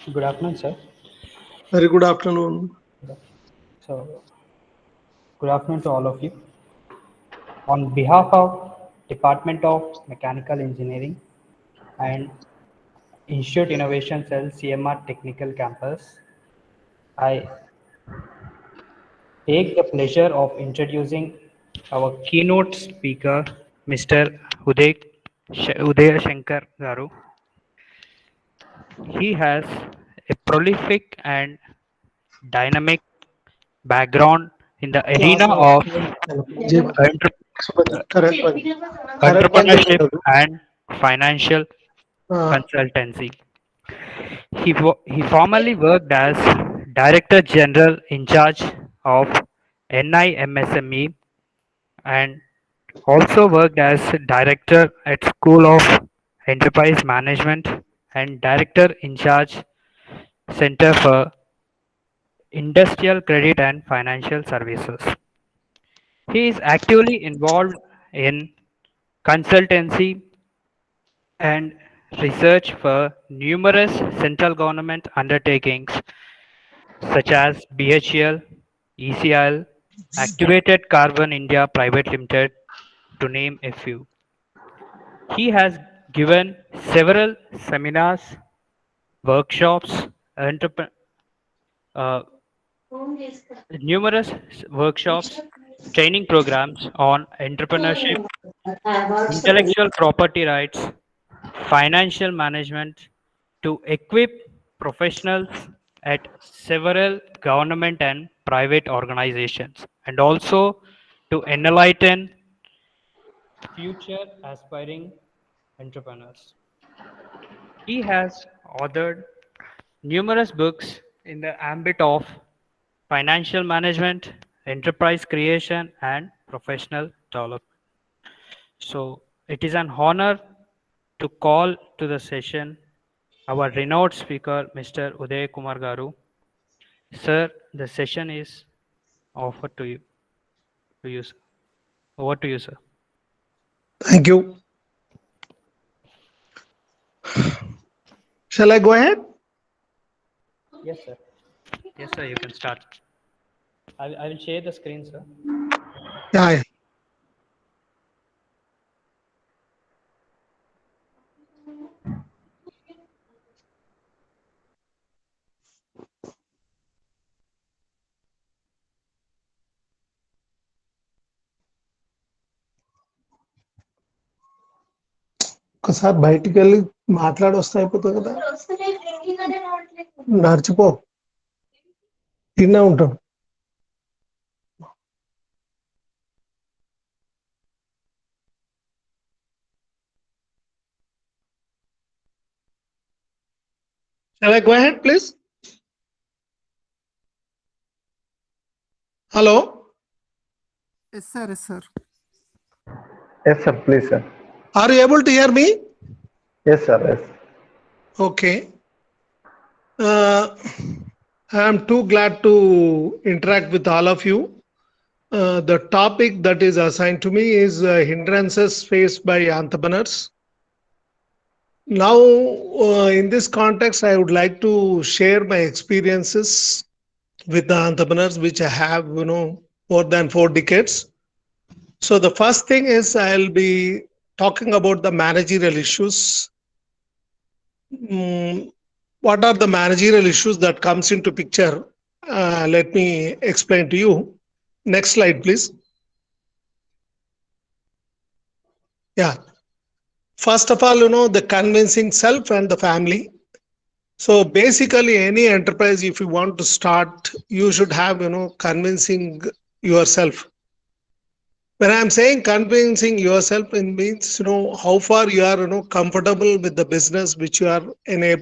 Good afternoon, sir. Very good afternoon. So, good afternoon to all of you. On behalf of Department of Mechanical Engineering and Institute Innovation Cell CMR Technical Campus, I take the pleasure of introducing our keynote speaker, Mr. Uday Shankar Garu. He has a prolific and dynamic background in the Class arena of entre- correct one. Correct one entrepreneurship చెప్తారు. and financial consultancy. He formerly worked as Director General in charge of NIMSME and also worked as Director at School of Enterprise Management and Director in charge Center for Industrial Credit and Financial Services. He is actively involved in consultancy and research for numerous central government undertakings such as BHEL, ECIL, Activated Carbon India Private Limited, to name a few. He has given several seminars, workshops, entrep- uh, numerous workshops, training programs on entrepreneurship, intellectual property rights, financial management to equip professionals at several government and private organizations and also to enlighten future aspiring entrepreneurs. He has authored numerous books in the ambit of financial management, enterprise creation, and professional development. So, it is an honor to call to the session our renowned speaker, Mr. Uday Kumar Garu. Sir, the session is offered to you, sir. Over to you, sir. Thank you. Shall I go ahead? Yes, sir. Yes, sir, you can start. I will share the screen, sir. Yeah. ఒకసారి బయటికి వెళ్ళి మాట్లాడొస్తే అయిపోతుంది కదా. నడిచిపో తిన్నా ఉంటాం. Shall I go ahead, please? Hello? Yes, sir. Yes, sir. Yes, sir. Please, sir. Are you able to hear me? Yes, sir. Yes. Okay. I am too glad to interact with all of you. The topic that is assigned to me is hindrances faced by entrepreneurs. Now, in this context, I would like to share my experiences with the entrepreneurs, which I have, more than 4 decades. So the first thing is I'll be talking about the managerial issues. What are the managerial issues that comes into picture? Let me explain to you. Next slide, please. Yeah. First of all, the convincing self and the family. So basically, any enterprise, if you want to start, you should have, convincing yourself. When I'm saying convincing yourself, it means, how far you are, comfortable with the business which you are in a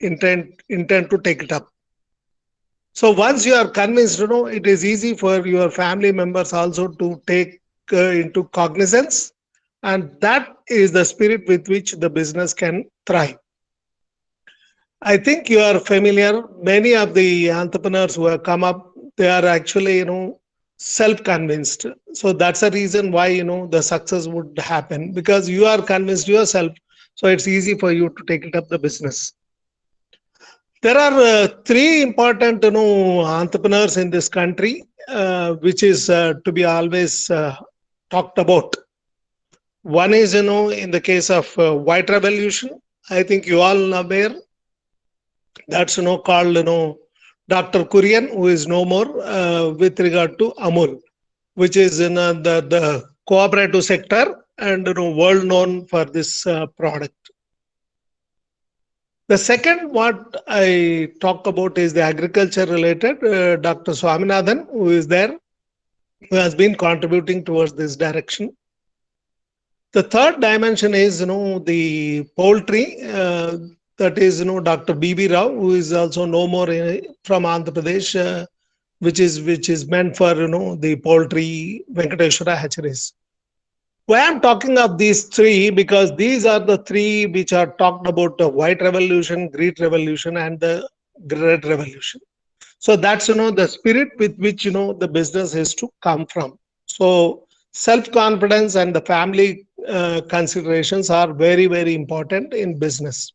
intent to take it up. So once you are convinced, it is easy for your family members also to take into cognizance, and that is the spirit with which the business can thrive. I think you are familiar. Many of the entrepreneurs who have come up, they are actually, self-convinced. So that's the reason why, the success would happen because you are convinced yourself. So it's easy for you to take it up the business. There are three important, entrepreneurs in this country, which is to be always talked about. One is, in the case of White Revolution, I think you all are aware. That's, called, Dr. Kurian, who is no more, with regard to Amul, which is in the cooperative sector and, world known for this product. The second, what I talk about is the agriculture related. Dr. Swaminathan, who is there, who has been contributing towards this direction. The third dimension is, the poultry. That is, Dr. B.B. Rao, who is also no more from Andhra Pradesh, which is meant for, the poultry Venkateshwara hatcheries. Why I'm talking of these three, because these are the three which are talked about: the White Revolution, Green Revolution, and the Red Revolution. So that's, the spirit with which, the business is to come from. So self-confidence and the family considerations are very, very important in business.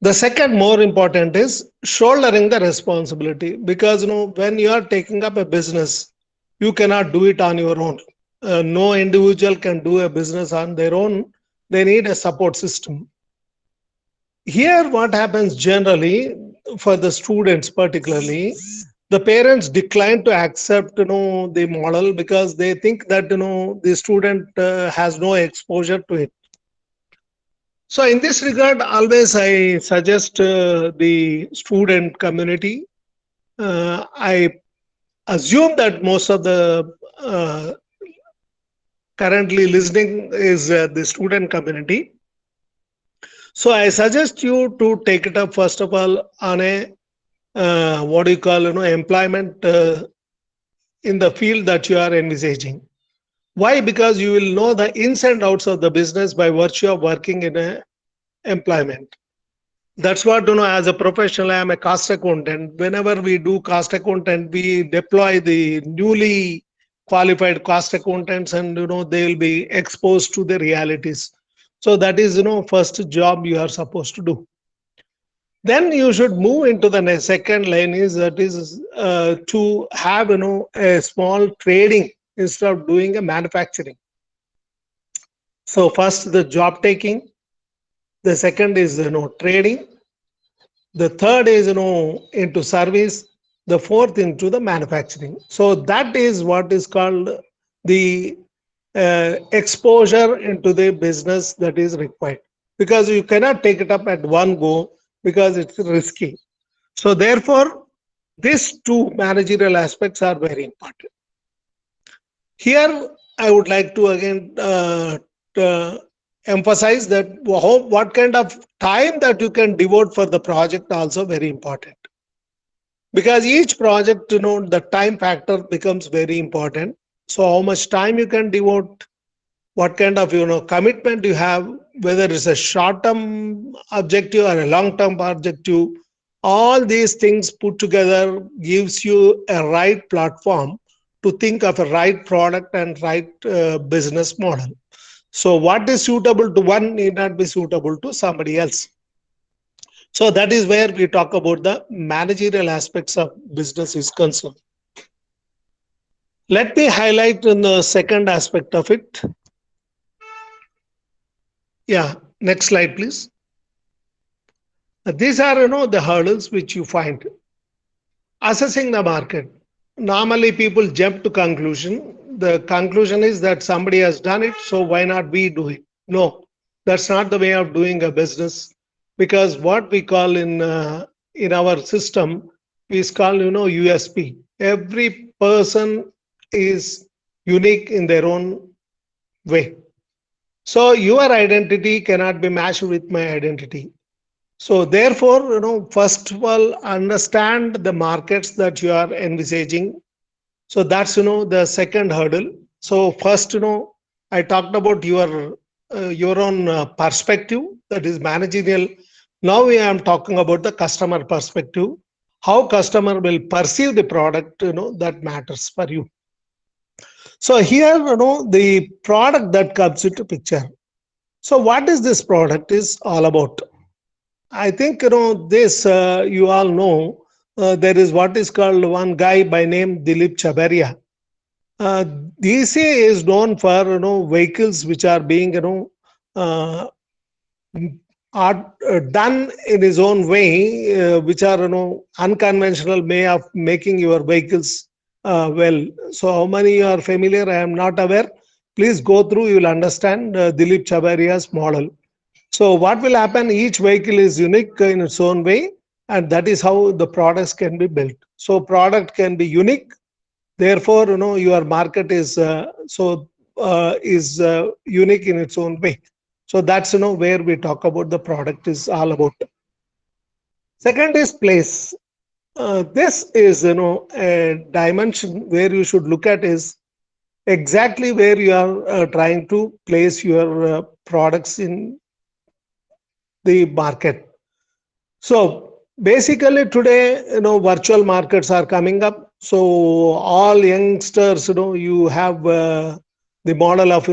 The second more important is shouldering the responsibility, because, when you are taking up a business, you cannot do it on your own. No individual can do a business on their own. They need a support system. Here, what happens generally for the students, particularly, the parents decline to accept, the model, because they think that, the student has no exposure to it. So in this regard, always I suggest the student community. I assume that most of the currently listening is the student community. So I suggest you to take it up, first of all, on a what do you call, employment in the field that you are envisaging. Why? Because you will know the ins and outs of the business by virtue of working in a employment. That's what, as a professional, I am a cost accountant. Whenever we do cost accountant, we deploy the newly qualified cost accountants, and, they will be exposed to the realities. So that is, first job you are supposed to do. Then you should move into the second line, is to have, a small trading instead of doing a manufacturing. So first the job taking, the second is, trading, the third is, into service, the fourth into the manufacturing. So that is what is called the exposure into the business that is required, because you cannot take it up at one go, because it's risky. So therefore, these two managerial aspects are very important. Here, I would like to again emphasize that what kind of time that you can devote for the project also very important. Because each project, the time factor becomes very important. So how much time you can devote, what kind of, commitment you have, whether it's a short-term objective or a long-term objective, all these things put together gives you a right platform to think of a right product and right business model. So what is suitable to one need not be suitable to somebody else. So that is where we talk about the managerial aspects of business is concerned. Let me highlight in the second aspect of it. Yeah, next slide, please. These are, the hurdles which you find. Assessing the market. Normally people jump to conclusion. The conclusion is that somebody has done it, so why not we do it? No, that's not the way of doing a business. Because what we call in our system is called, USP. Every person is unique in their own way. So your identity cannot be matched with my identity. So therefore, first of all, understand the markets that you are envisaging. So that's, the second hurdle. So first, I talked about your own perspective, that is managerial. Now we am talking about the customer perspective. How customer will perceive the product, that matters for you. So here, the product that comes into picture. So what is this product is all about? I think this you all know. There is what is called one guy by name Dilip Chabaria. Uh, DC is known for vehicles which are being uh, are done in his own way, which are unconventional way of making your vehicles well. So how many you are familiar? I am not aware. Please go through. You will understand Dilip Chabaria's model. So what will happen? Each vehicle is unique in its own way, and that is how the products can be built. So product can be unique. Therefore, your market is unique in its own way. So that's where we talk about the product is all about. Second is place. This is a dimension where you should look at is exactly where you are trying to place your products in the market. So basically today, virtual markets are coming up. So all youngsters, you have the model of,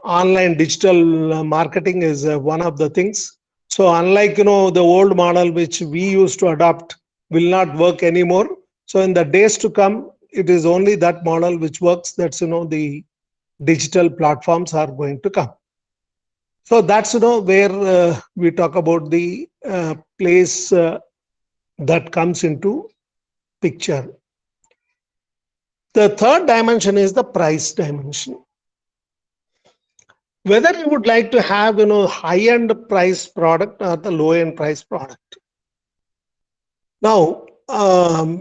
online digital marketing is one of the things. So unlike, the old model which we used to adopt will not work anymore. So in the days to come, it is only that model which works. That's, the digital platforms are going to come. So that's where we talk about the place that comes into picture. The third dimension is the price dimension. Whether you would like to have high-end price product or the low-end price product. Now,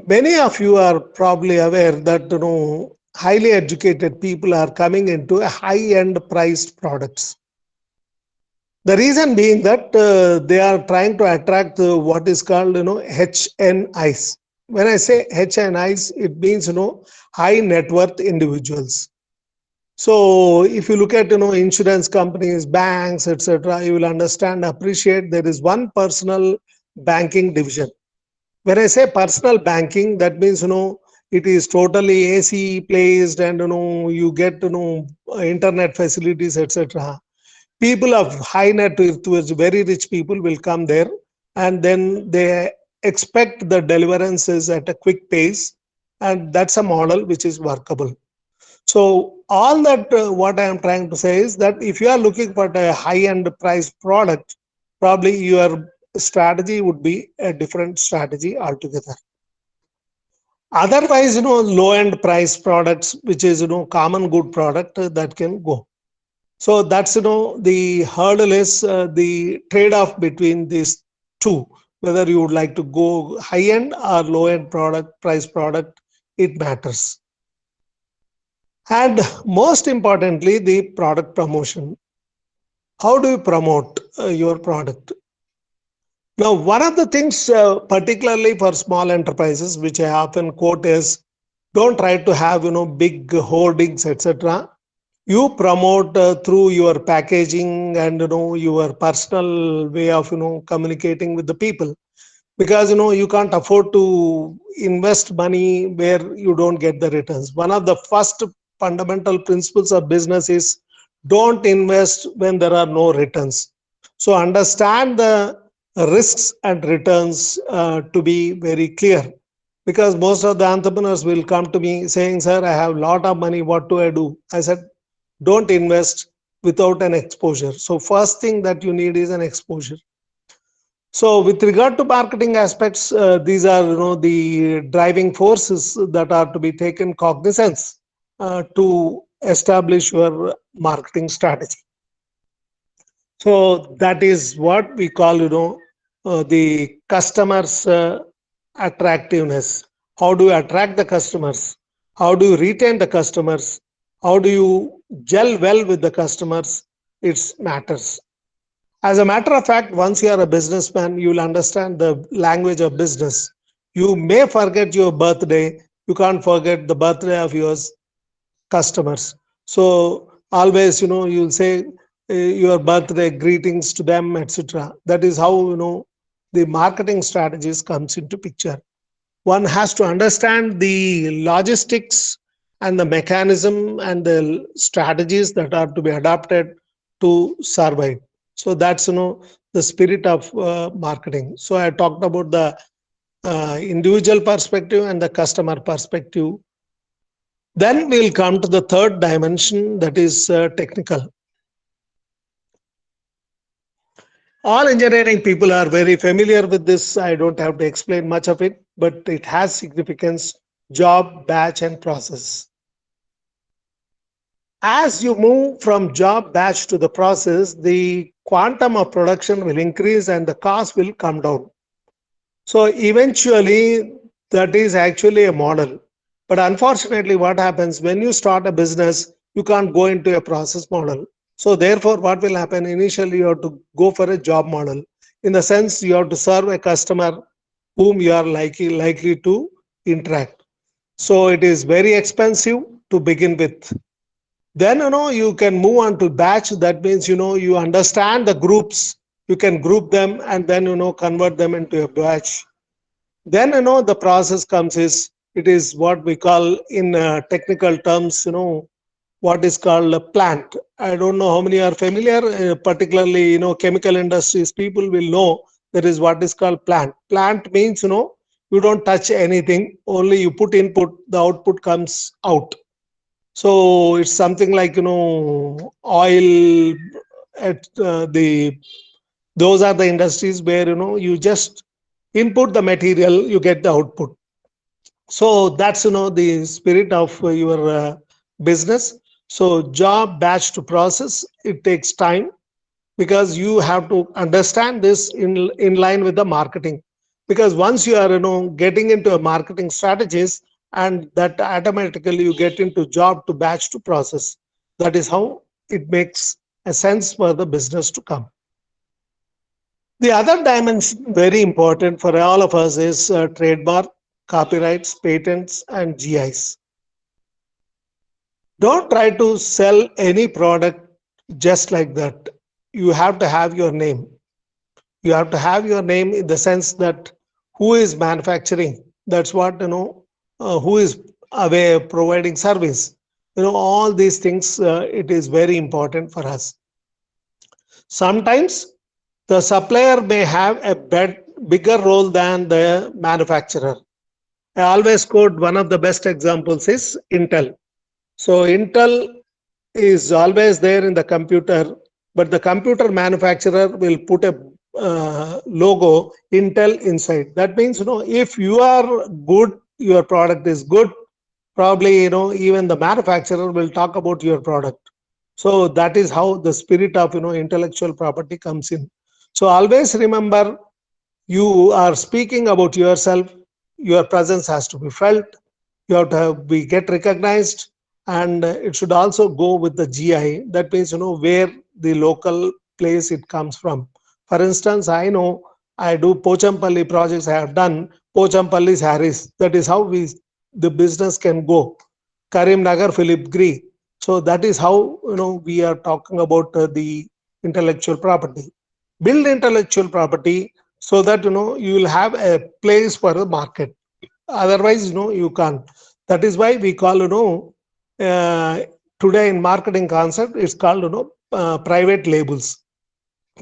many of you are probably aware that highly educated people are coming into a high-end priced products. The reason being that they are trying to attract what is called HNIs. When I say HNIs, it means high net worth individuals. So if you look at insurance companies, banks, etc., you will understand, appreciate there is one personal banking division. When I say personal banking, that means it is totally AC placed and you get internet facilities, etc. People of high net worth, very rich people will come there, and then they expect the deliverances at a quick pace, and that's a model which is workable. So all that what I am trying to say is that if you are looking for a high-end price product, probably your strategy would be a different strategy altogether. Otherwise, low-end price products, which is common good product that can go. So that's the hurdle is the trade-off between these two. Whether you would like to go high-end or low-end price product, it matters. And most importantly, the product promotion. How do you promote your product? Now, one of the things, particularly for small enterprises, which I often quote is, don't try to have big hoardings, etc. You promote through your packaging and your personal way of communicating with the people, because you can't afford to invest money where you don't get the returns. One of the first fundamental principles of business is don't invest when there are no returns. So understand the risks and returns to be very clear, because most of the entrepreneurs will come to me saying, sir, I have a lot of money, what do I do? I said, don't invest without an exposure. So first thing that you need is an exposure. So with regard to marketing aspects, these are the driving forces that are to be taken cognizance to establish your marketing strategy. So that is what we call the customers attractiveness. How do you attract the customers? How do you retain the customers? How do you gel well with the customers? It matters. As a matter of fact, once you are a businessman, you will understand the language of business. You may forget your birthday. You can't forget the birthday of your customers. So always, you'll say your birthday greetings to them, etc. That is how, the marketing strategies comes into picture. One has to understand the logistics and the mechanism and the strategies that are to be adopted to survive. So that's, the spirit of marketing. So I talked about the individual perspective and the customer perspective. Then we'll come to the third dimension, that is technical. All engineering people are very familiar with this. I don't have to explain much of it, but it has significance: job, batch, and process. As you move from job batch to the process, the quantum of production will increase and the cost will come down. So eventually, that is actually a model. But unfortunately, what happens when you start a business, you can't go into a process model. So therefore, what will happen? Initially, you have to go for a job model. In the sense, you have to serve a customer whom you are likely to interact. So it is very expensive to begin with. Then, you can move on to batch. That means, you understand the groups, you can group them and then, convert them into a batch. Then, the process comes is, it is what we call in technical terms, what is called a plant. I don't know how many are familiar, particularly, chemical industries, people will know there is what is called plant. Plant means, you don't touch anything, only you put input, the output comes out. So it's something like, oil at those are the industries where, you just input the material, you get the output. So that's, the spirit of your business. So job, batch to process, it takes time, because you have to understand this in line with the marketing. Because once you are, getting into a marketing strategies, and that automatically you get into job to batch to process. That is how it makes a sense for the business to come. The other dimension, very important for all of us, is trademark, copyrights, patents, and GIs. Don't try to sell any product just like that. You have to have your name. You have to have your name in the sense that who is manufacturing, that's what, who is away providing service. All these things, it is very important for us. Sometimes the supplier may have a bigger role than the manufacturer. I always quote one of the best examples is Intel. So Intel is always there in the computer, but the computer manufacturer will put a logo Intel inside. That means, if you are good, your product is good, probably, even the manufacturer will talk about your product. So that is how the spirit of, intellectual property comes in. So always remember, you are speaking about yourself, your presence has to be felt, you have to get recognized, and it should also go with the GI. That means, where the local place it comes from. For instance, I know I do Pochampalli projects, I have done Pochampalli sarees. That is how the business can go. Karimnagar filigree. So that is how, we are talking about the intellectual property. Build intellectual property so that, you will have a place for the market. Otherwise, you can't. That is why we call, today in marketing concept, it's called, private labels.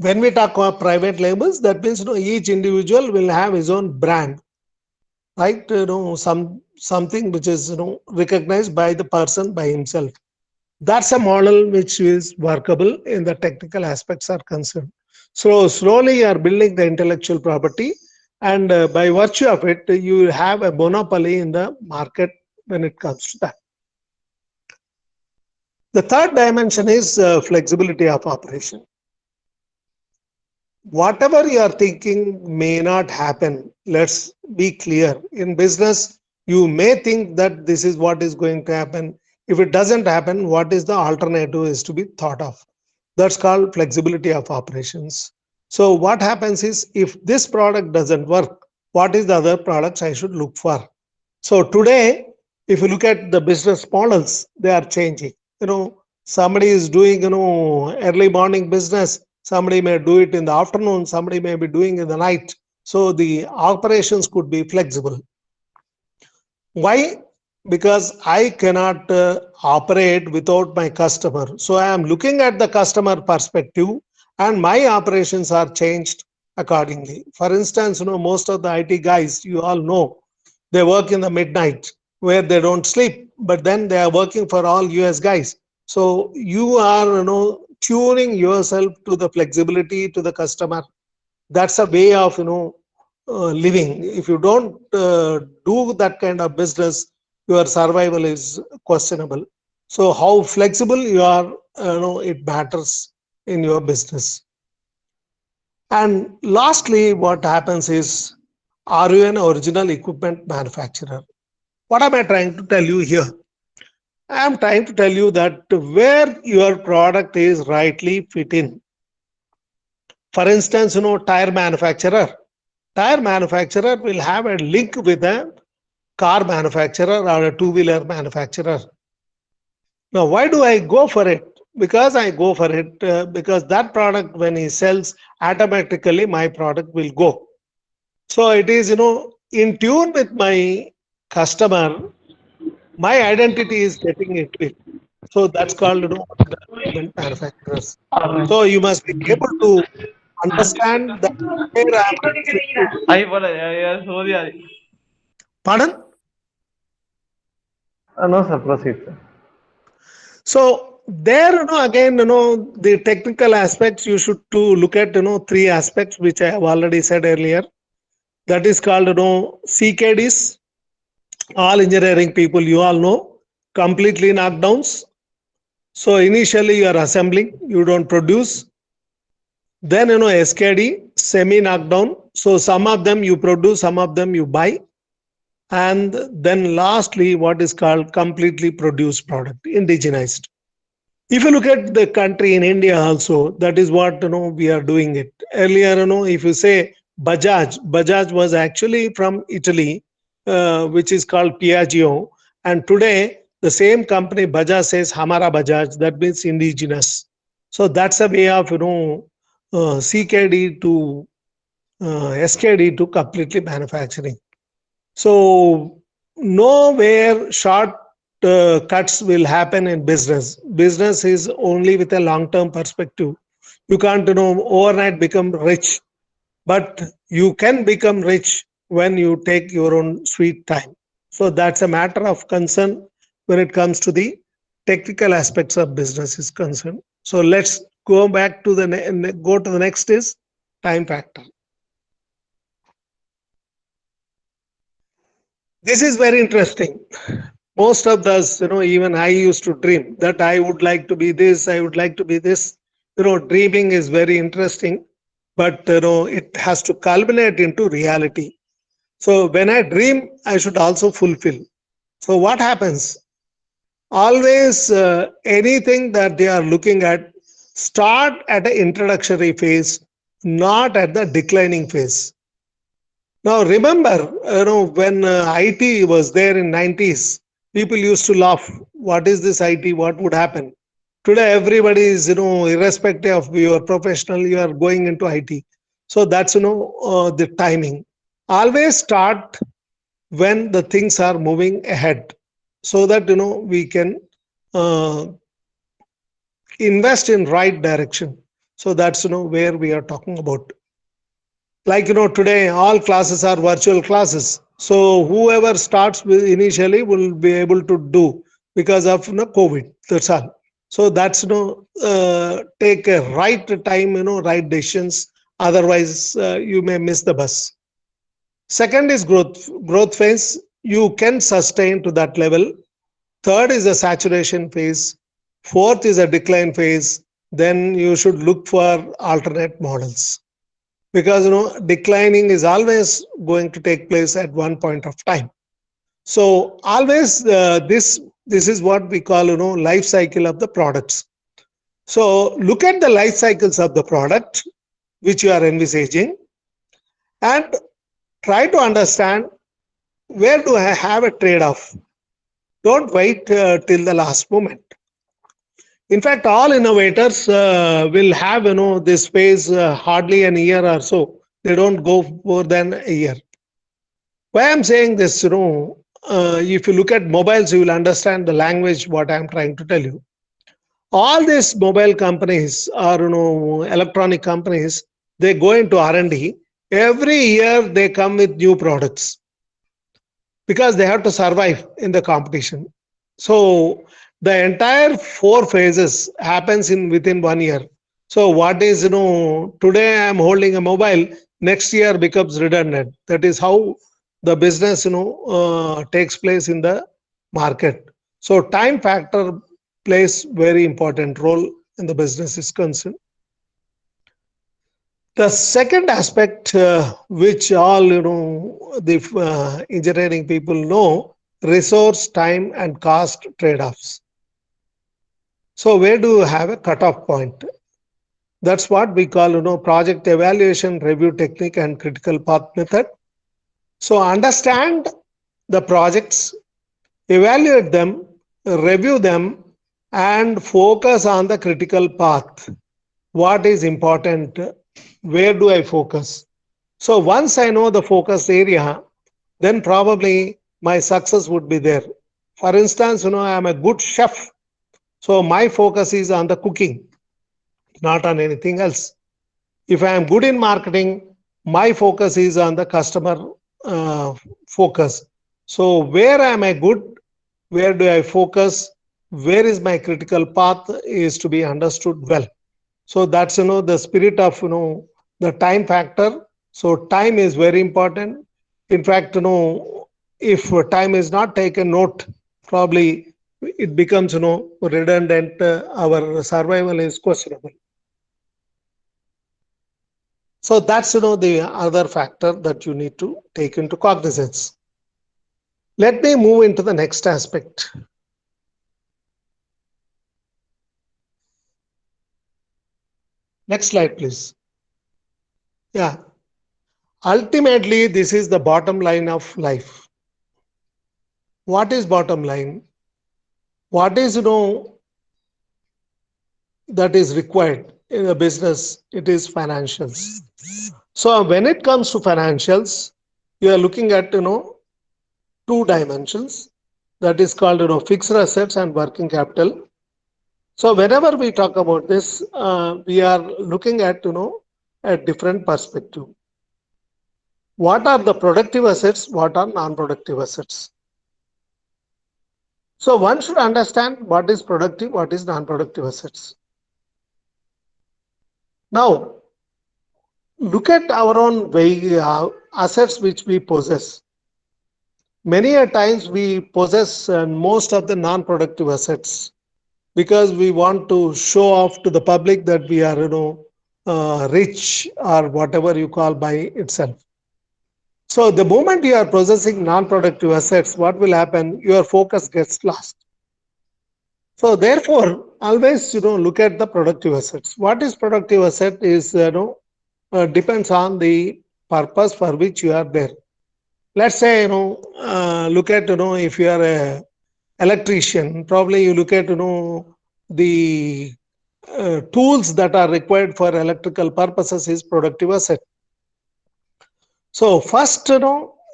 When we talk about private labels, that means, each individual will have his own brand, right? Something which is, recognized by the person by himself. That's a model which is workable in the technical aspects are concerned. So slowly you are building the intellectual property, and by virtue of it, you have a monopoly in the market when it comes to that. The third dimension is flexibility of operation. Whatever you are thinking may not happen. Let's be clear. In business, you may think that this is what is going to happen. If it doesn't happen, what is the alternative is to be thought of. That's called flexibility of operations. So what happens is, if this product doesn't work, what is the other products I should look for? So today, if you look at the business models, they are changing. Somebody is doing, early morning business. Somebody may do it in the afternoon. Somebody may be doing it in the night. So the operations could be flexible. Why? Because I cannot operate without my customer. So I am looking at the customer perspective, and my operations are changed accordingly. For instance, most of the IT guys, you all know, they work in the midnight where they don't sleep, but then they are working for all US guys. So you are, tuning yourself to the flexibility to the customer. That's a way of, living. If you don't do that kind of business, your survival is questionable. So how flexible you are, it matters in your business. And lastly, what happens is, are you an original equipment manufacturer? What am I trying to tell you here? I am trying to tell you that where your product is rightly fit in. For instance, tire manufacturer. Tire manufacturer will have a link with a car manufacturer or a two-wheeler manufacturer. Now, why do I go for it? Because I go for it because that product, when he sells, automatically my product will go. So it is, in tune with my customer. My identity is getting into it. So that's called, equipment manufacturers. So you must be able to understand that where I'm referring to. Ahí por allá, sorry, Ari. Pardon? No, sir, proceed, sir. So there, again, the technical aspects, you should to look at, three aspects, which I have already said earlier. That is called, CKDs, all engineering people, you all know, completely knockdowns. So initially you are assembling, you don't produce. Then, SKD, semi knockdown. So some of them you produce, some of them you buy. And then lastly, what is called completely produced product, indigenized. If you look at the country in India also, that is what, we are doing it. Earlier, if you say Bajaj was actually from Italy, which is called Piaggio. And today, the same company, Bajaj, says Hamara Bajaj, that means indigenous. So that's a way of, CKD to SKD to completely manufacturing. So nowhere short cuts will happen in business. Business is only with a long-term perspective. You can't, overnight become rich, but you can become rich when you take your own sweet time. So that's a matter of concern when it comes to the technical aspects of business is concerned. So let's go back to go to the next is time factor. This is very interesting. Most of us, even I used to dream that I would like to be this, I would like to be this. Dreaming is very interesting, but it has to culminate into reality. So when I dream, I should also fulfill. So what happens? Always anything that they are looking at, start at the introductory phase, not at the declining phase. Now remember, when IT was there in 90s, people used to laugh. What is this IT? What would happen? Today, everybody is, irrespective of your professional, you are going into IT. So that's, the timing. Always start when the things are moving ahead so that, we can invest in right direction. So that's, where we are talking about. Like, today all classes are virtual classes. So whoever starts with initially will be able to do because of COVID. That's all. So that's take a right time, right decisions. Otherwise, you may miss the bus. Second is growth phase. You can sustain to that level. Third is a saturation phase. Fourth is a decline phase. Then you should look for alternate models. Because declining is always going to take place at one point of time. So always this is what we call life cycle of the products. So look at the life cycles of the product which you are envisaging and try to understand where do I have a trade-off. Don't wait till the last moment. In fact, all innovators will have this phase hardly a year or so. They don't go more than a year. Why I'm saying this, if you look at mobiles, you will understand the language what I'm trying to tell you. All these mobile companies or electronic companies, they go into R&D. Every year they come with new products because they have to survive in the competition. So the entire 4 phases happens in within 1 year. So what is, today I'm holding a mobile, next year becomes redundant. That is how the business, takes place in the market. So time factor plays very important role in the business is concerned. The second aspect, which all the engineering people know, resource, time, and cost trade-offs. So where do you have a cutoff point? That's what we call project evaluation, review technique, and critical path method. So understand the projects, evaluate them, review them, and focus on the critical path. What is important? Where do I focus? So once I know the focus area, then probably my success would be there. For instance, I am a good chef. So my focus is on the cooking, not on anything else. If I am good in marketing, my focus is on the customer focus. So where am I good? Where do I focus? Where is my critical path is to be understood well. So that's the spirit of the time factor. So time is very important. In fact, if time is not taken note, probably it becomes redundant. Our survival is questionable. So that's the other factor that you need to take into cognizance. Let me move into the next aspect. Next slide, please. Yeah. Ultimately, this is the bottom line of life. What is bottom line? What is that is required in a business? It is financials. So when it comes to financials, you are looking at 2 dimensions. That is called fixed assets and working capital. So whenever we talk about this, we are looking at a different perspective. What are the productive assets? What are non-productive assets? So one should understand what is productive, what is non-productive assets. Now, look at our own assets which we possess. Many a times we possess most of the non-productive assets because we want to show off to the public that we are rich or whatever you call by itself. So the moment you are possessing non-productive assets, what will happen? Your focus gets lost. So therefore, always look at the productive assets. What is productive asset is depends on the purpose for which you are there. Let's say look at if you are a electrician, probably you look at the tools that are required for electrical purposes is productive asset. So first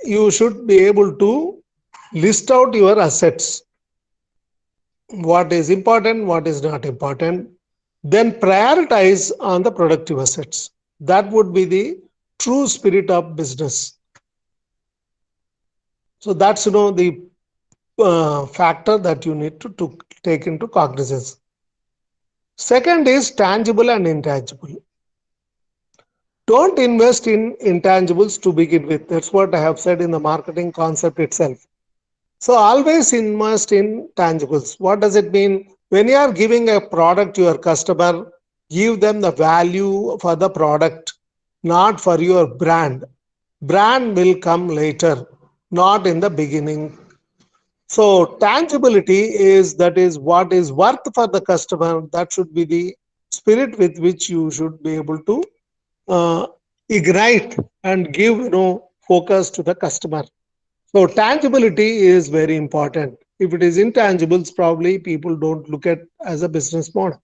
you should be able to list out your assets. What is important, what is not important, then prioritize on the productive assets. That would be the true spirit of business. So that's the factor that you need to take into cognizance. Second is tangible and intangible. Don't invest in intangibles to begin with. That's what I have said in the marketing concept itself. So always invest in tangibles. What does it mean? When you are giving a product to your customer, give them the value for the product, not for your brand. Brand will come later, not in the beginning. So tangibility is what is worth for the customer. That should be the spirit with which you should be able to ignite and give focus to the customer. So tangibility is very important. If it is intangibles, probably people don't look at as a business model.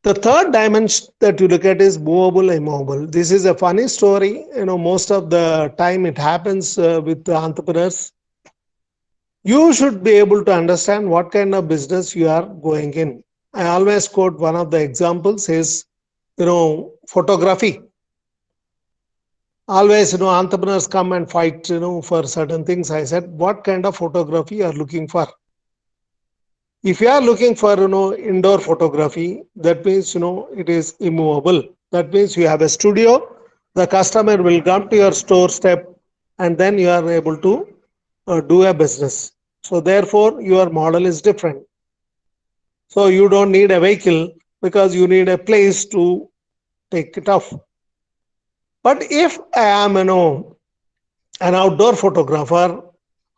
The third dimension that you look at is movable, immobile. This is a funny story. Most of the time it happens with the entrepreneurs. you should be able to understand what kind of business you are going in. I always quote one of the examples is, photography. Always, entrepreneurs come and fight, for certain things. I said, what kind of photography you are looking for? If you are looking for, indoor photography, that means, it is immovable. That means you have a studio, the customer will come to your store step, and then you are able to do a business. So therefore, your model is different. So you don't need a vehicle because you need a place to take it off. But if I am, an outdoor photographer,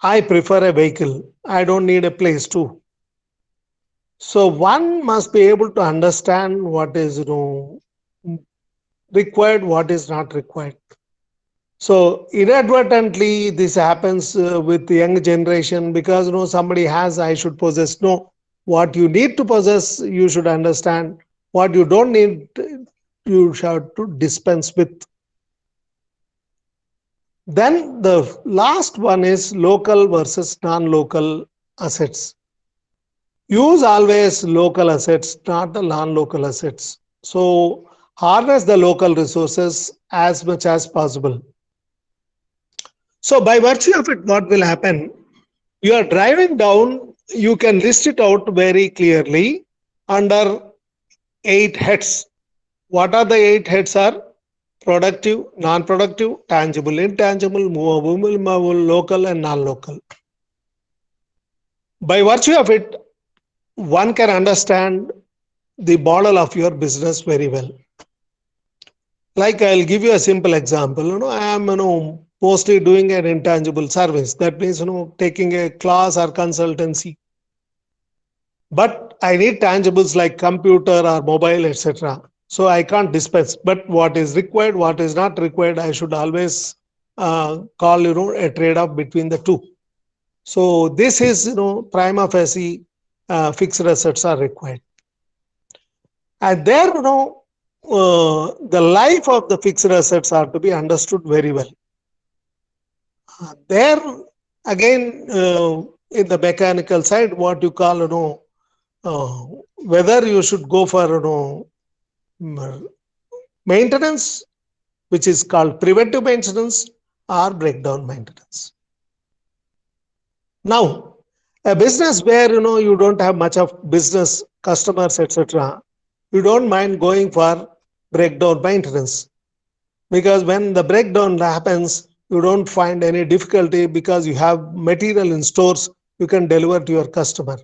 I prefer a vehicle. I don't need a place to. So one must be able to understand what is, required, what is not required. So inadvertently, this happens with the young generation because, somebody has, I should possess. No, what you need to possess, you should understand. What you don't need, you should to dispense with. Then the last one is local versus non-local assets. Use always local assets, not the non-local assets. So harness the local resources as much as possible. So by virtue of it, what will happen? You are driving down, you can list it out very clearly under 8 heads. What are the 8 heads are? Productive, non-productive, tangible, intangible, movable, immovable, local and non-local. By virtue of it, one can understand the model of your business very well. Like I'll give you a simple example. I am, mostly doing an intangible service. That means, taking a class or consultancy. But I need tangibles like computer or mobile, etc. So I can't dispense. But what is required, what is not required, I should always call, a trade-off between the two. So this is, prima facie fixed assets are required. And there, the life of the fixed assets are to be understood very well. There, again, in the mechanical side, what you call, whether you should go for, maintenance, which is called preventive maintenance, or breakdown maintenance. Now, a business where, you don't have much of business, customers, etc., you don't mind going for breakdown maintenance. Because when the breakdown happens, you don't find any difficulty because you have material in stores you can deliver to your customer.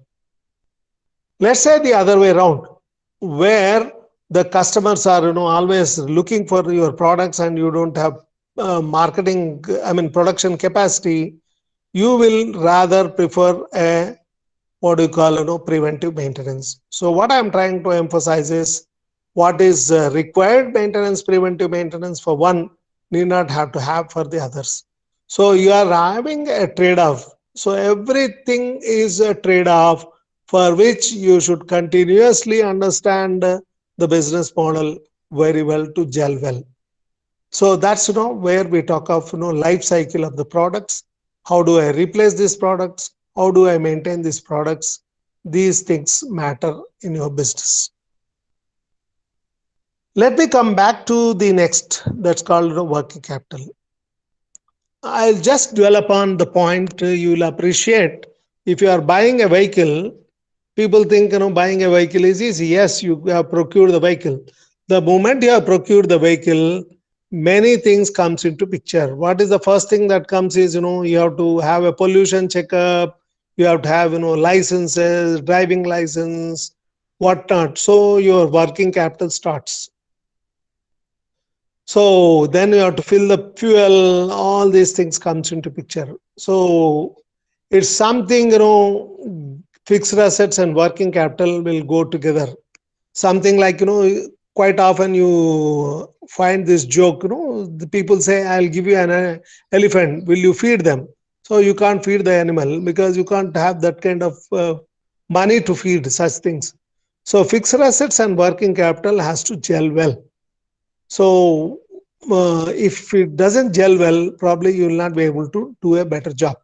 Let's say the other way around, where the customers are, always looking for your products and you don't have production capacity, you will rather prefer a, what do you call, preventive maintenance. So what I'm trying to emphasize is what is required maintenance, preventive maintenance for one need not have to have for the others. So you are having a trade-off. So everything is a trade-off for which you should continuously understand the business model very well to gel well. So that's, where we talk of, life cycle of the products. How do I replace these products? How do I maintain these products? These things matter in your business. Let me come back to the next, that's called working capital. I'll just dwell upon the point you'll appreciate. If you are buying a vehicle, people think, buying a vehicle is easy. Yes, you have procured the vehicle. The moment you have procured the vehicle, many things comes into picture. What is the first thing that comes is, you have to have a pollution checkup. You have to have, licenses, driving license, whatnot. So your working capital starts. So then you have to fill the fuel, all these things comes into picture. So it's something, fixed assets and working capital will go together. Something like, quite often you find this joke, the people say, I'll give you an elephant, will you feed them? So you can't feed the animal because you can't have that kind of money to feed such things. So fixed assets and working capital has to gel well. So if it doesn't gel well, probably you will not be able to do a better job.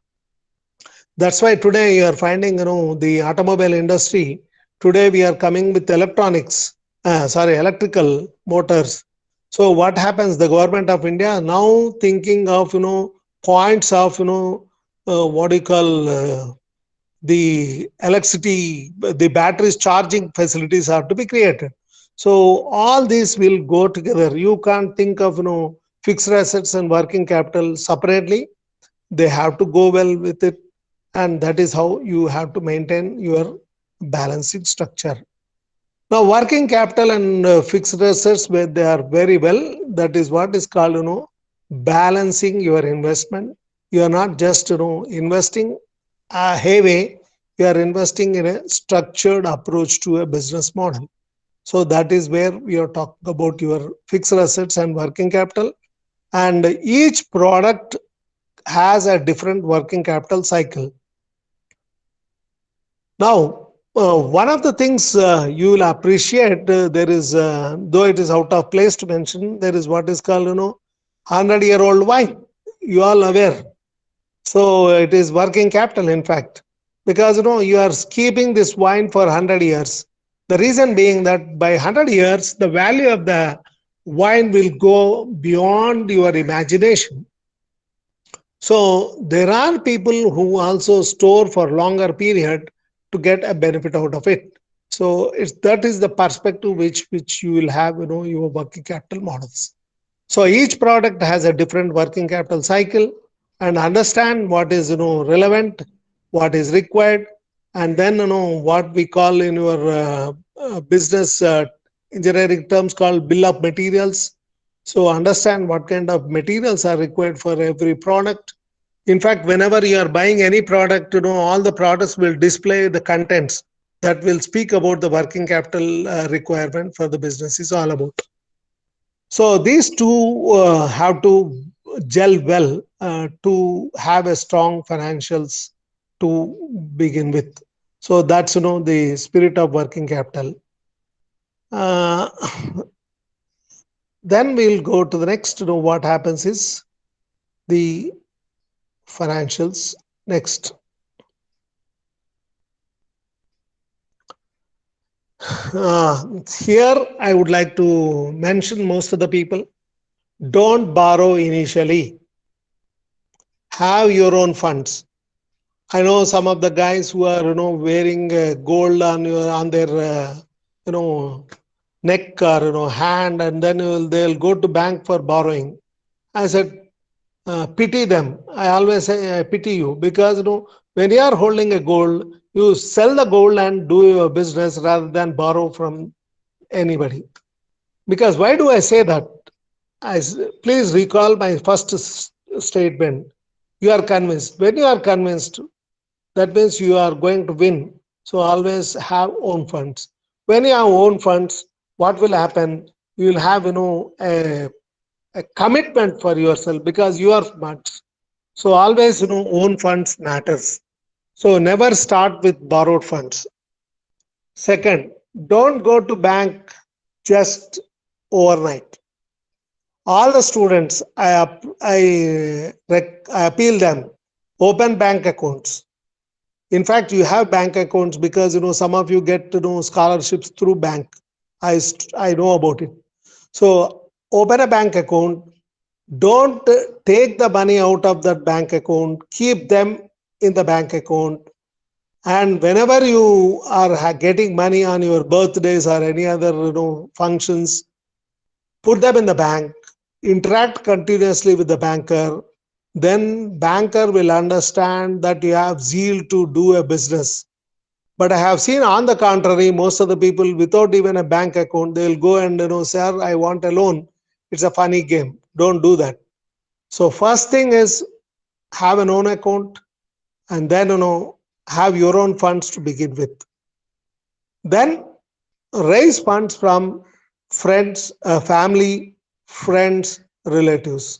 That's why today you are finding, the automobile industry. Today we are coming with electrical motors. So what happens? The government of India now thinking of, points of, what do you call, the electricity, the batteries charging facilities have to be created. So all these will go together. You can't think of, fixed assets and working capital separately. They have to go well with it, and that is how you have to maintain your balancing structure. Now working capital and fixed assets, where they are very well, that is what is called, balancing your investment. You are not just, investing a hayway. You are investing in a structured approach to a business model. So that is where we are talking about your fixed assets and working capital, and each product has a different working capital cycle. Now, one of the things you will appreciate, there is, though it is out of place to mention, there is what is called, 100-year-old wine. You all aware. So it is working capital, in fact, because, you are keeping this wine for 100 years. The reason being that by 100 years, the value of the wine will go beyond your imagination. So there are people who also store for longer period to get a benefit out of it. So that is the perspective which you will have, your working capital models. So each product has a different working capital cycle, and understand what is, relevant, what is required, and then, what we call in your business engineering terms called bill of materials. So understand what kind of materials are required for every product. In fact, whenever you are buying any product, all the products will display the contents that will speak about the working capital requirement for the business is all about. So these two have to gel well to have a strong financials to begin with. So that's, the spirit of working capital. Uh, then we'll go to the next. What happens is the financials next. Here I would like to mention, most of the people don't borrow initially. Have your own funds. I know some of the guys who are, wearing gold on their, neck or, hand, and then they'll go to bank for borrowing. I said, pity them. I always say, I pity you, because, when you are holding a gold, you sell the gold and do your business rather than borrow from anybody. Because why do I say that? Please recall my first statement. You are convinced. When you are convinced, that means you are going to win. So always have own funds. When you have own funds, what will happen? You will have, a commitment for yourself, because you are funds. So always, own funds matters. So never start with borrowed funds. Second, don't go to bank just overnight. All the students, I appeal them, open bank accounts. In fact, you have bank accounts because, some of you get, scholarships through bank. I know about it. So open a bank account. Don't take the money out of that bank account. Keep them in the bank account. And whenever you are getting money on your birthdays or any other, functions, put them in the bank. Interact continuously with the banker. Then banker will understand that you have zeal to do a business. But I have seen, on the contrary, most of the people without even a bank account, they'll go and, sir, I want a loan. It's a funny game. Don't do that. So first thing is have an own account, and then, have your own funds to begin with. Then raise funds from friends, family, friends, relatives.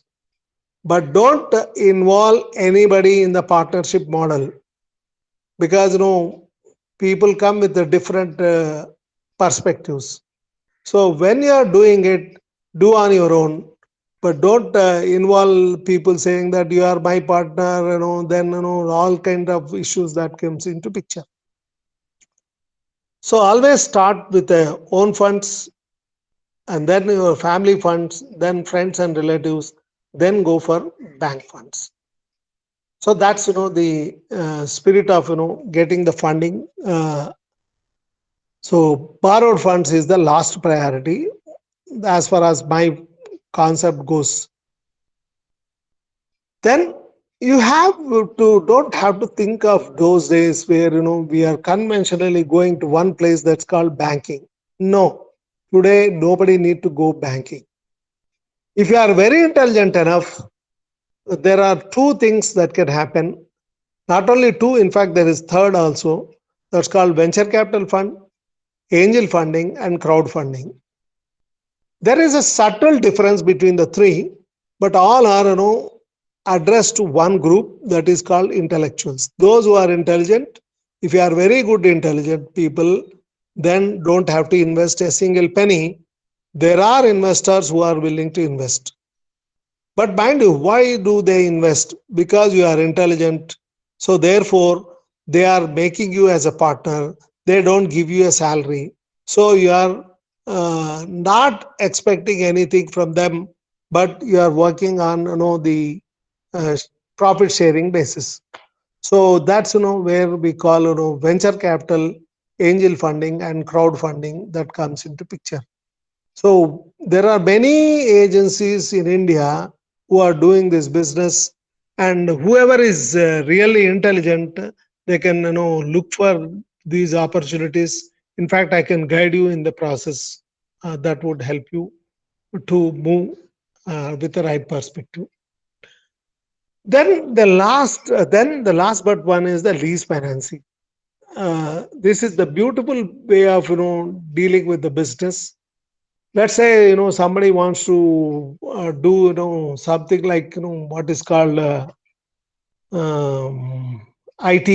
But don't involve anybody in the partnership model, because, people come with the different perspectives. So when you are doing it, do on your own. but don't involve people saying that you are my partner, then, all kind of issues that comes into picture. So always start with own funds, and then your family funds, then friends and relatives, then go for bank funds. So that's, the spirit of, getting the funding. So borrowed funds is the last priority as far as my concept goes. Then you don't have to think of those days where, we are conventionally going to one place that's called banking. No, today nobody need to go banking. If you are very intelligent enough, there are two things that can happen. Not only two, in fact, there is third also. That's called venture capital fund, angel funding, and crowdfunding. There is a subtle difference between the three, but all are, addressed to one group, that is called intellectuals. Those who are intelligent, if you are very good intelligent people, then don't have to invest a single penny. There are investors who are willing to invest. But mind you, why do they invest? Because you are intelligent. So therefore, they are making you as a partner. They don't give you a salary. So you are not expecting anything from them, but you are working on, the profit sharing basis. So that's, where we call, venture capital, angel funding, and crowdfunding that comes into picture. So there are many agencies in India who are doing this business, and whoever is really intelligent, they can, look for these opportunities. In fact, I can guide you in the process that would help you to move with the right perspective. Then the last but one is the lease financing. This is the beautiful way of, dealing with the business. Let's say, somebody wants to do, something like, what is called IT.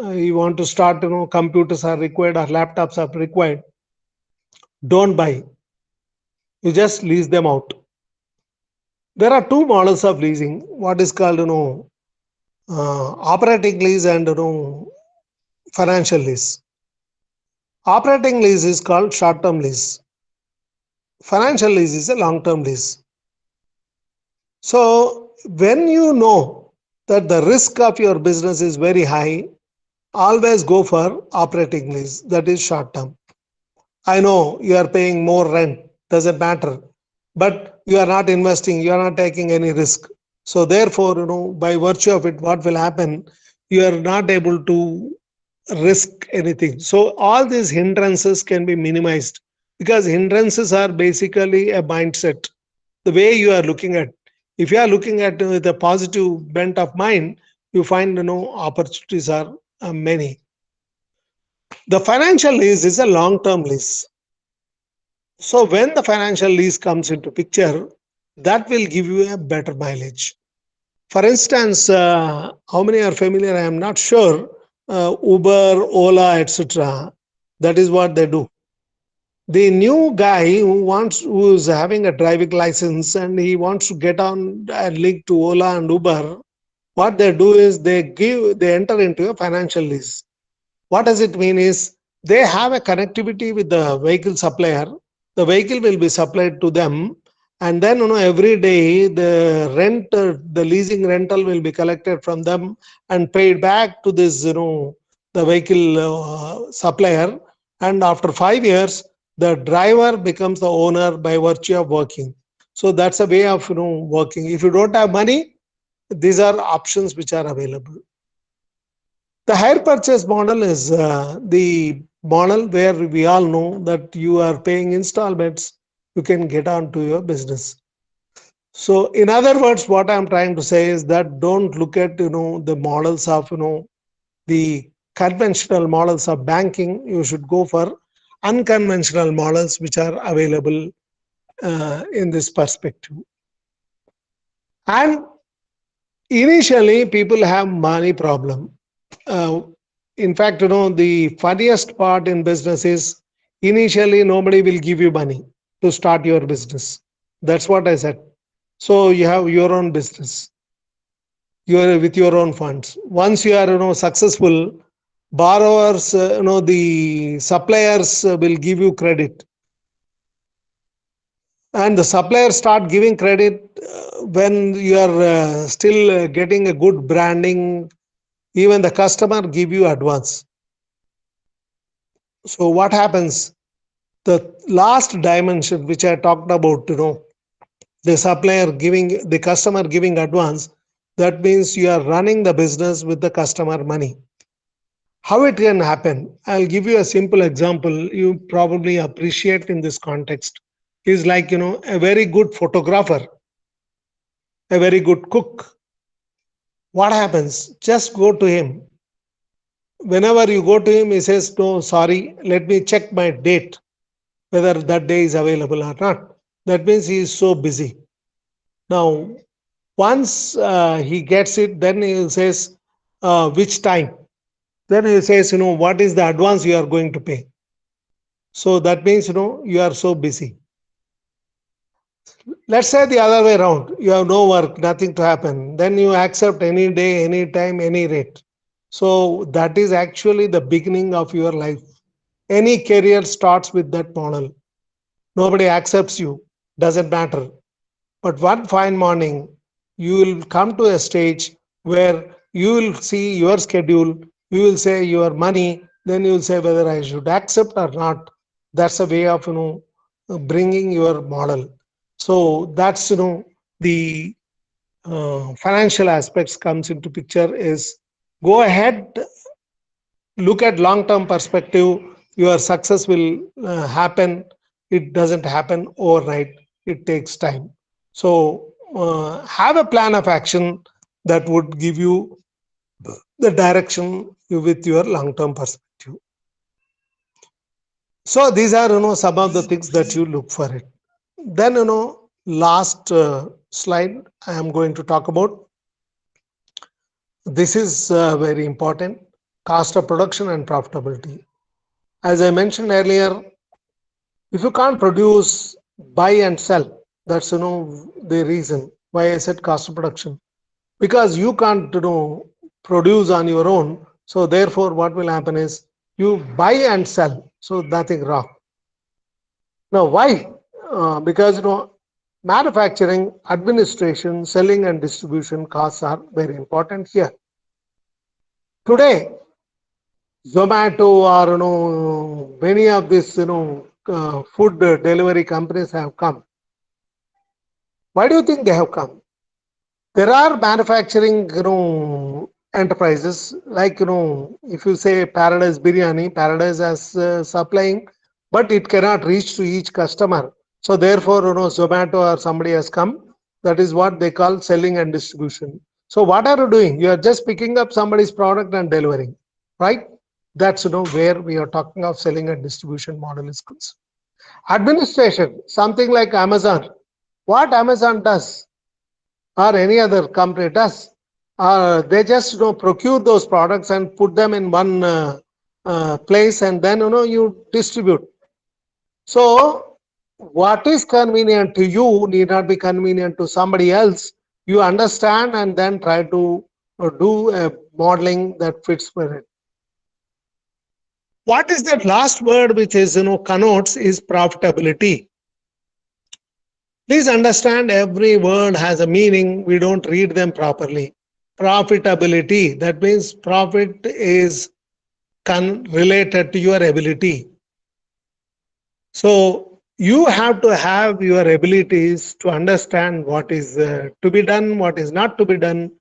You want to start, computers are required or laptops are required. Don't buy. You just lease them out. There are two models of leasing. What is called, operating lease and, financial lease. Operating lease is called short-term lease. Financial lease is a long-term lease. So when you know that the risk of your business is very high, always go for operating lease, that is short-term. I know you are paying more rent, doesn't matter, but you are not investing, you are not taking any risk. So therefore, by virtue of it, what will happen? You are not able to risk anything. So all these hindrances can be minimized, because hindrances are basically a mindset, the way you are looking at. If you are looking at with a positive bent of mind, you find, opportunities are many. The financial lease is a long-term lease. So when the financial lease comes into picture, that will give you a better mileage. For instance, how many are familiar? I am not sure. Uber, Ola, etc. That is what they do. The new guy who is having a driving license and he wants to get on a link to Ola and Uber, what they do is they enter into a financial lease. What does it mean is they have a connectivity with the vehicle supplier. The vehicle will be supplied to them, and then, every day the leasing rental will be collected from them and paid back to this, the vehicle supplier. And after 5 years, the driver becomes the owner by virtue of working. So that's a way of, working. If you don't have money, these are options which are available. The hire purchase model is the model where we all know that you are paying installments, you can get on to your business. So in other words, what I'm trying to say is that don't look at, the models of, the conventional models of banking. You should go for unconventional models which are available in this perspective. And initially, people have money problem. In fact, the funniest part in business is initially nobody will give you money to start your business. That's what I said. So you have your own business. You're with your own funds. Once you are successful, borrowers, the suppliers will give you credit, and the suppliers start giving credit when you are still getting a good branding. Even the customer give you advance. So what happens? The last dimension which I talked about, the supplier giving, the customer giving advance, that means you are running the business with the customer money. How it can happen? I'll give you a simple example you probably appreciate in this context. Is like, a very good photographer, a very good cook. What happens? Just go to him. Whenever you go to him, he says, no, sorry, let me check my date, whether that day is available or not. That means he is so busy. Now, once he gets it, then he says, which time? Then he says, what is the advance you are going to pay? So that means, you are so busy. Let's say the other way around. You have no work, nothing to happen. Then you accept any day, any time, any rate. So that is actually the beginning of your life. Any career starts with that model. Nobody accepts you, doesn't matter. But one fine morning, you will come to a stage where you will see your schedule, you will say your money, then you will say whether I should accept or not. That's a way of bringing your model. So that's the financial aspects comes into picture. Is go ahead, look at long term perspective. Your success will happen. It doesn't happen overnight. It takes time. So have a plan of action that would give you the direction with your long term perspective. So these are some of the things that you look for it. Then last slide I am going to talk about. This is very important: cost of production and profitability. As I mentioned earlier, if you can't produce, buy and sell, that's the reason why I said cost of production. Because you can't produce on your own, so therefore what will happen is you buy and sell, so nothing wrong. Now why? Because manufacturing, administration, selling and distribution costs are very important here. Today, Zomato or many of these food delivery companies have come. Why do you think they have come? There are manufacturing enterprises like if you say Paradise Biryani, Paradise as supplying, but it cannot reach to each customer. So therefore Zomato or somebody has come. That is what they call selling and distribution. So what are you doing? You are just picking up somebody's product and delivering, right? That's where we are talking of selling and distribution model is concerned. Administration, something like Amazon. What Amazon does or any other company does, they just procure those products and put them in one place, and then you distribute. So what is convenient to you need not be convenient to somebody else. You understand and then try to do a modeling that fits with it. What is that last word which is connotes is profitability. Please understand, every word has a meaning. We don't read them properly. Profitability, that means profit is related to your ability. So you have to have your abilities to understand what is to be done, what is not to be done,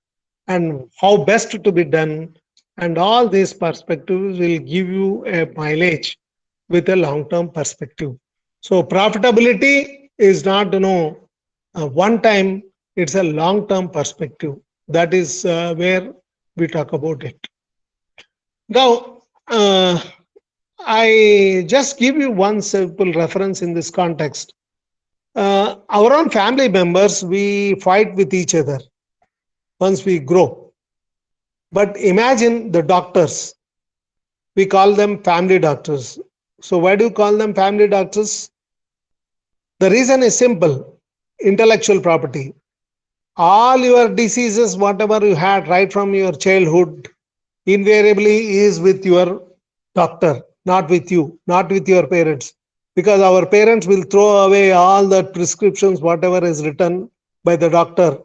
and how best to be done. And all these perspectives will give you a mileage with a long-term perspective. So profitability is not one time, it's a long-term perspective. That is where we talk about it. Now, I just give you one simple reference in this context. Our own family members, we fight with each other once we grow. But imagine the doctors. We call them family doctors. So why do you call them family doctors? The reason is simple. intellectual property. All your diseases, whatever you had right from your childhood, invariably is with your doctor, not with you, not with your parents. Because our parents will throw away all the prescriptions, whatever is written by the doctor,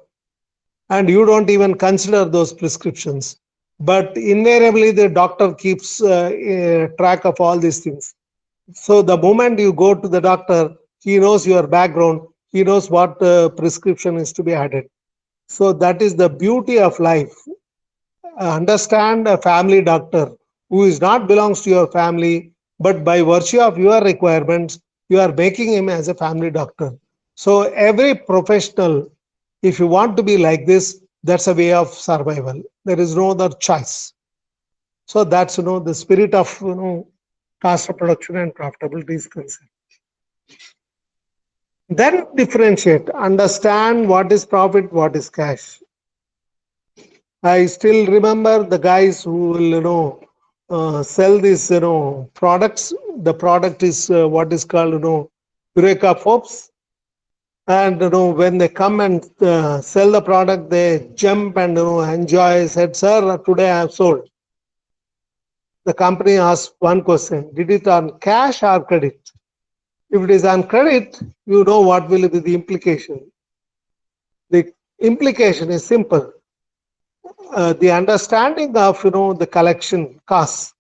and you don't even consider those prescriptions. But invariably, the doctor keeps track of all these things. So the moment you go to the doctor, he knows your background, he knows what prescription is to be added. So that is the beauty of life. Understand a family doctor who is not belongs to your family, but by virtue of your requirements, you are making him as a family doctor. So every professional, if you want to be like this, that's a way of survival. There is no other choice. So that's the spirit of cost of production and profitability is concerned. Then differentiate, understand what is profit, what is cash. I still remember the guys who will sell these products. The product is what is called Eureka Forbes. And when they come and sell the product, they jump and enjoy. Said, sir, today I have sold. The company asked one question: did it on cash or credit? If it is on credit, you know what will be the implication. The implication is simple. The understanding of the collection costs.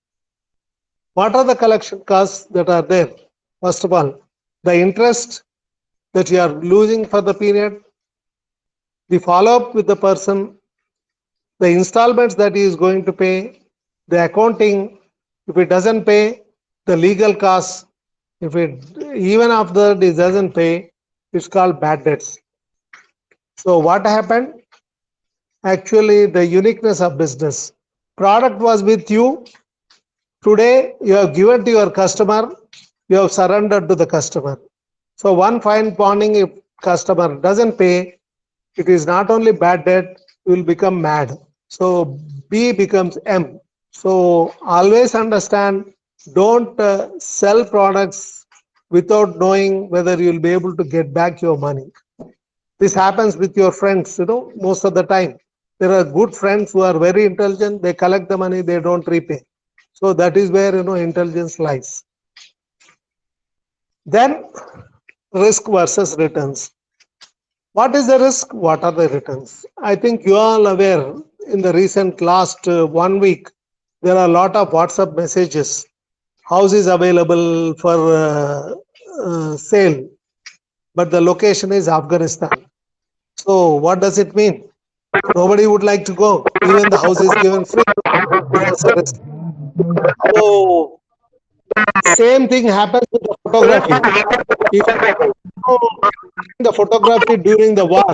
What are the collection costs that are there? First of all, the interest that you are losing for the period, the follow-up with the person, the installments that he is going to pay, the accounting, if it doesn't pay, the legal costs, if it even after it doesn't pay, it's called bad debts. So what happened? Actually, the uniqueness of business. Product was with you. Today, you have given to your customer, you have surrendered to the customer. So one fine morning, if customer doesn't pay, it is not only bad debt, you will become mad. So B becomes M. So always understand, don't sell products without knowing whether you will be able to get back your money. This happens with your friends, most of the time. There are good friends who are very intelligent, they collect the money, they don't repay. So that is where intelligence lies. Then risk versus returns. What is the risk? What are the returns? I think you are all aware in the recent last 1 week, there are a lot of WhatsApp messages. House is available for sale, but the location is Afghanistan. So what does it mean? Nobody would like to go. Even the house is given free. That's a risk. So same thing happens with the photography. If the photography during the war,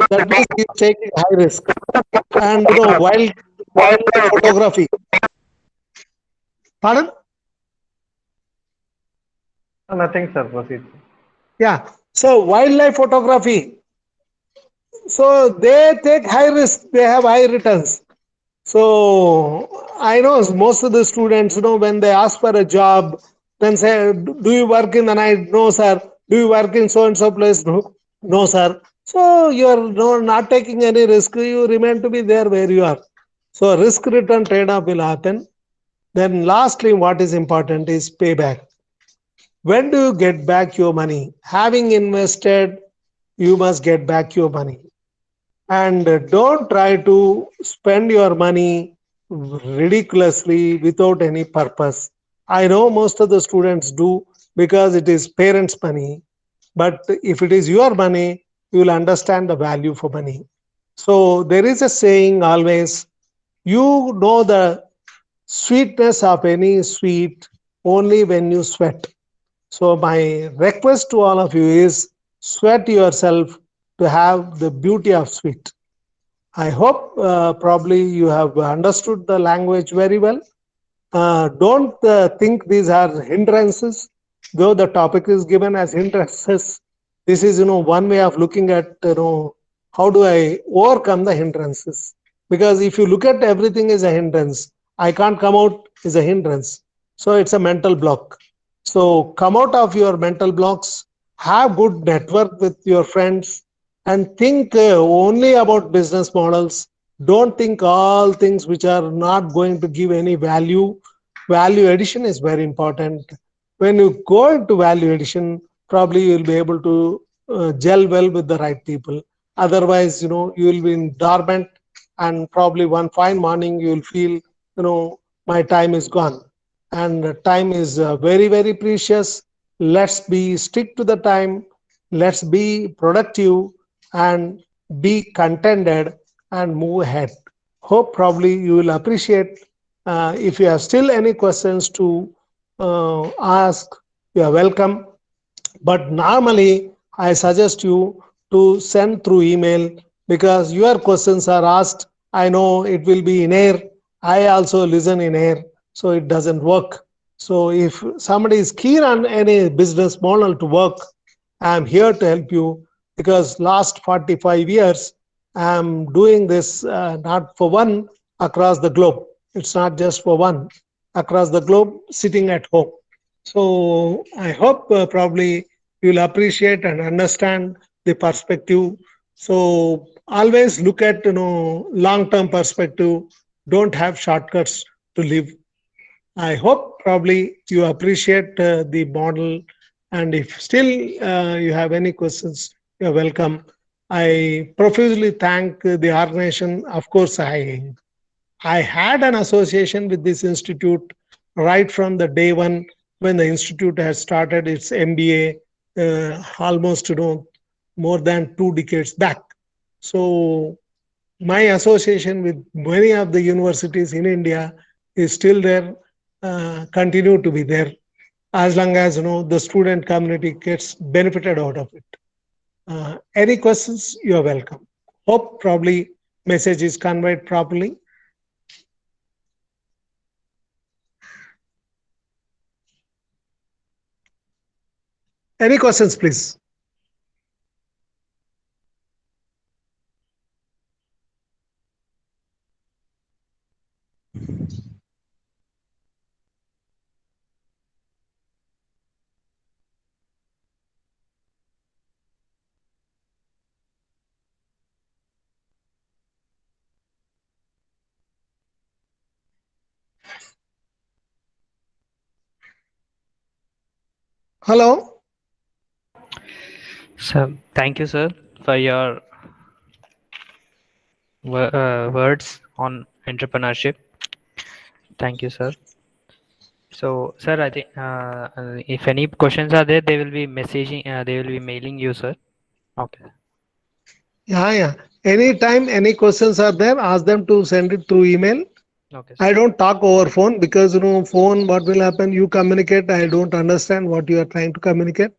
that means he's taking high risk. And wildlife photography. Pardon? Nothing, sir. Proceed. Yeah. So wildlife photography. So they take high risk. They have high returns. So I know most of the students, when they ask for a job, then say, do you work in the night? No, sir. Do you work in so and so place? No, sir. So you are not taking any risk. You remain to be there where you are. So risk return trade-off will happen. Then lastly, what is important is payback. When do you get back your money? Having invested, you must get back your money. And don't try to spend your money ridiculously without any purpose. I know most of the students do because it is parents' money. But if it is your money, you will understand the value for money. So there is a saying always, you know the sweetness of any sweet only when you sweat. So my request to all of you is sweat yourself to have the beauty of sweet. I hope probably you have understood the language very well. Don't think these are hindrances, though the topic is given as hindrances. This is one way of looking at how do I overcome the hindrances. Because if you look at everything as a hindrance, I can't come out is a hindrance. So it's a mental block. So come out of your mental blocks, have good network with your friends, and think only about business models. Don't think all things which are not going to give any value. Value addition is very important. When you go into value addition, probably you'll be able to gel well with the right people. Otherwise, you will be in dormant, and probably one fine morning you will feel, my time is gone. And time is very, very precious. Let's be stick to the time. Let's be productive and be contented and move ahead. Hope probably you will appreciate. If you have still any questions to ask, you are welcome. But normally, I suggest you to send through email, because your questions are asked. I know it will be in air. I also listen in air, so it doesn't work. So if somebody is keen on any business model to work, I'm here to help you, because last 45 years I'm doing this, not for one, across the globe. It's not just for one, across the globe, sitting at home. So I hope probably you'll appreciate and understand the perspective. So always look at long-term perspective. Don't have shortcuts to live. I hope probably you appreciate the model, and if still you have any questions, you're welcome. I profusely thank the organization. Of course, I had an association with this institute right from the day one, when the institute has started its MBA, almost more than 2 decades back. So my association with many of the universities in India is still there, continue to be there, as long as the student community gets benefited out of it. Any questions? You are welcome. Hope probably message is conveyed properly. Any questions, please? Hello. So thank you, sir, for your words on entrepreneurship. Thank you, sir. So, sir, I think if any questions are there, they will be messaging. They will be mailing you, sir. Okay. Yeah. Anytime any questions are there, ask them to send it through email. Okay, I sir. don't talk over phone, because phone, what will happen? You communicate, I don't understand what you are trying to communicate.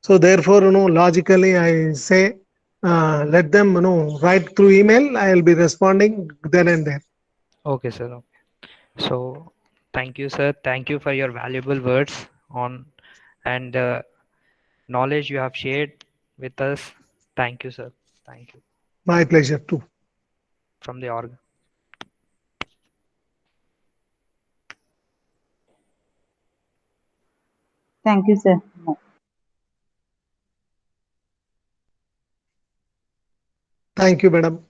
So therefore, logically, I say, let them write through email. I'll be responding then and there. Okay, sir. Okay. So, thank you, sir. Thank you for your valuable words on and knowledge you have shared with us. Thank you, sir. Thank you My pleasure too. from the org. Thank you, sir. Thank you, madam.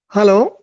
Hello.